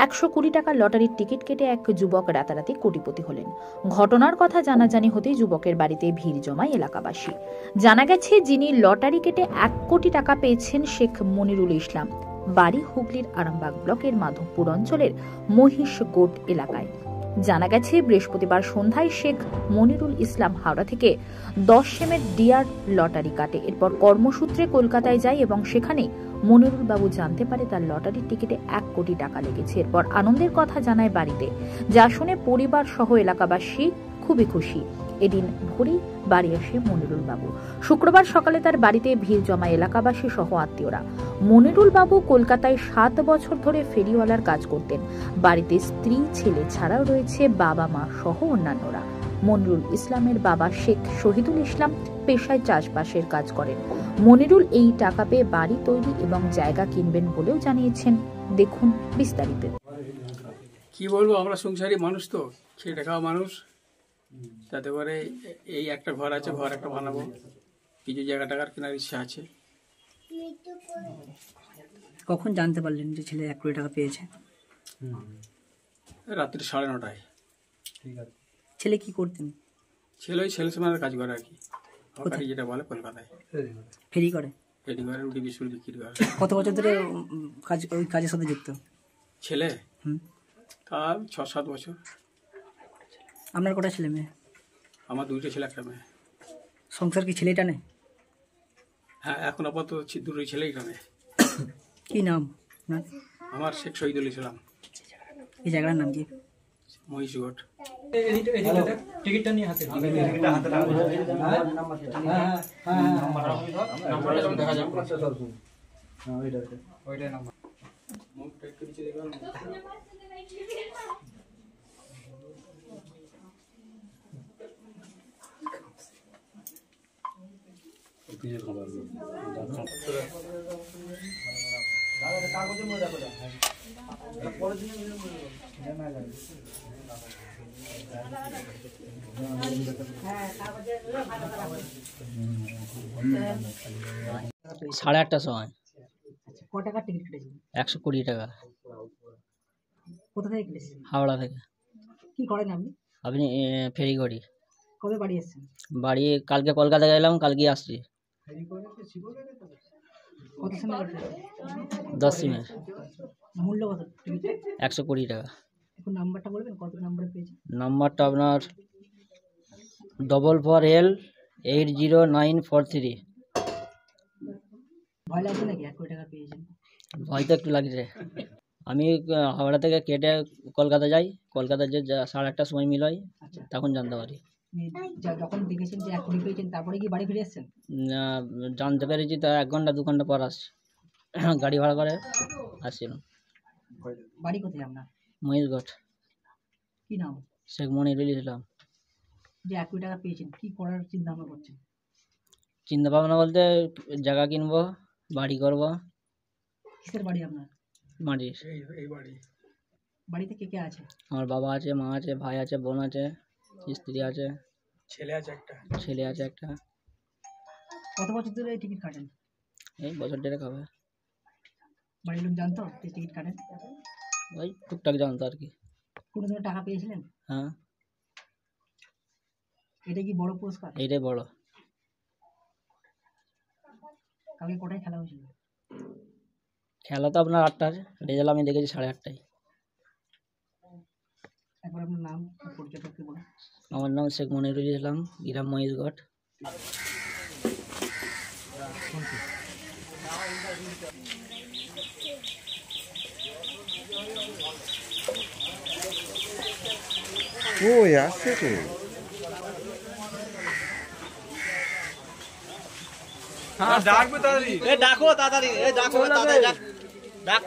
120 টাকার লটারির টিকিট কেটে এক যুবক রাতারাতি কোটিপতি হলেন। ঘটনার কথা জানাজানি হতেই যুবকের বাড়িতে ভিড় জমায় এলাকাবাসী। জানা গেছে, যিনি লটারি কেটে 1 কোটি টাকা পেয়েছেন শেখ মনিরুল ইসলাম। বাড়ি হুগলির আরামবাগ ব্লকের মাধবপুর অঞ্চলের মহিষগোট এলাকায়। জানা গেছে, বৃহস্পতিবার সন্ধ্যায় শেখ মনিরুল ইসলাম হাওড়া থেকে 10 সেমের ডিয়ার লটারি কাটে। এরপর কর্মসূত্রে কলকাতায় যায় এবং সেখানে মনিরুল বাবু জানতে পারে তার লটারির টিকিটে 1 কোটি টাকা লেগেছে। এরপর আনন্দের কথা জানায় বাড়িতে, যা শুনে পরিবার সহ এলাকাবাসী খুবই খুশি। এদিন ভোরেই বাড়ি আসে মনিরুল বাবু। শুক্রবার সকালে তার বাড়িতে ভিড় জমায় এলাকাবাসী সহ আত্মীয়রা। মনিরুল বাবু কলকাতায় 7 বছর ধরে ফেরিওয়ালার কাজ করতেন। বাড়িতে স্ত্রী, ছেলে ছাড়াও রয়েছে বাবা মা সহ অন্যান্যরা। মনিরুল ইসলামের বাবা শেখ শহীদুল ইসলাম পেশায় চাষবাসের কাজ করেন। মনিরুল এই টাকা পেয়ে বাড়ি তৈরি এবং জায়গা কিনবেন বলেও জানিয়েছেন। দেখুন বিস্তারিত। কি বলবো, আমরা সংসারী মানুষ, তো খেটে খাওয়া মানুষ। তাতে করে এই একটা ঘর আছে, ঘর একটা বানাবো, কিছু জায়গা টাকার কেনার ইচ্ছা আছে। কখন জানতে পারলেন যে ছেলে 1 কোটি টাকা পেয়েছে? রাত্রি 9:30টায়। ছেলে কি করতেন? ছেলে ওই ছেলে সমানের কাজ করে আর কি, হকারি যেটা বলে কলকাতায়। ফেরি করে? ফেরি করে, রুটি বিস্কুট বিক্রি করে। কত বছর ধরে ওই কাজের সাথে যুক্ত ছেলে? তার 6-7 বছর। আপনার কটা ছেলে মেয়ে? আমার 2টা ছেলে, 1 মেয়ে। সংসার কি ছেলেটা নেই? হ্যাঁ, এখন আপাতত 2টোই ছেলেই টানে। কি নাম না? আমার শেখ শহীদুল ইসলাম। এই জায়গার নাম কি? মহিষগোট। টিকিটটা নিয়ে হাতে দেখা যাবে। সাড়ে 8টার সময়। কত টাকার টিকিট কেটেছেন? 120 টাকা। কোথা থেকে কেটেছেন? হাওড়া থেকে। কি করেন আপনি? আপনি ফেরি করি। কবে বাড়ি এসেছেন? বাড়ি কালকে কলকাতা গেলাম, কালকে আসছি। কত সময়? 10 সিমের। মূল্য কত টিকিট? 120 টাকা। এখন নাম্বারটা বলবেন, কত নাম্বারে পেয়েছেন? নাম্বারটা আপনার 44L80943। ভয় লাগছে নাকি 1 কোটি টাকা পেয়েছেন? ভয় তো একটু লাগছে। আমি হাওড়া থেকে কেটে কলকাতা যাই, কলকাতা যে 8:30টার সময় মিল হয়, তখন জানতে পারি। যখন দেখেছেন যে 1 কোটি পেয়েছেন, তারপরে কি বাড়ি ফিরে এসেছেন? জানতে পেরেছি তা 1 ঘন্টা 2 ঘন্টা পর আসছি। গাড়ি ভাড়া করে আসছিলাম। বাড়ি কোথায় আপনার? মহিষগোট। কি নাম? শেখ মনিরুল ইসলাম। যে 1 কোটি টাকা পেয়েছেন, কি করার চিন্তা ভাবনা করছেন? চিন্তা ভাবনা বলতে জায়গা কিনবো, বাড়ি করবো। কিসের বাড়ি আপনার? মাটির। এই বাড়ি। বাড়িতে কে কে আছে? আমার বাবা আছে, মা আছে, ভাই আছে, বোন আছে, স্ত্রী আছে, ছেলে আছে একটা। ছেলে আছে একটা। কত বছর ধরে টিকিট কাটেন? এই বছর 1.5 হবে। বাড়ির লোক জানতো যে টিকিট কাটেন? ওই টুকটাক জানতো আর কি। কোনো দিন টাকা পেয়েছিলেন? হ্যাঁ। এটা কি বড় পুরস্কার? এইটাই বড়। কালকে কোটায় খেলা হয়েছিল? খেলা তো আপনার 8টার, রেজাল্ট আমি দেখেছি 8:30টায়। একবার আপনার নাম পরিচয়টা একটু বলুন। আমার নাম শেখ মনিরুল ইসলাম, গ্রাম মহিষগড়। ওই আসছে তো। ডাকবে তাড়াতাড়ি, ডাকো তাড়াতাড়ি, ডাকো তাড়াতাড়ি, ডাক।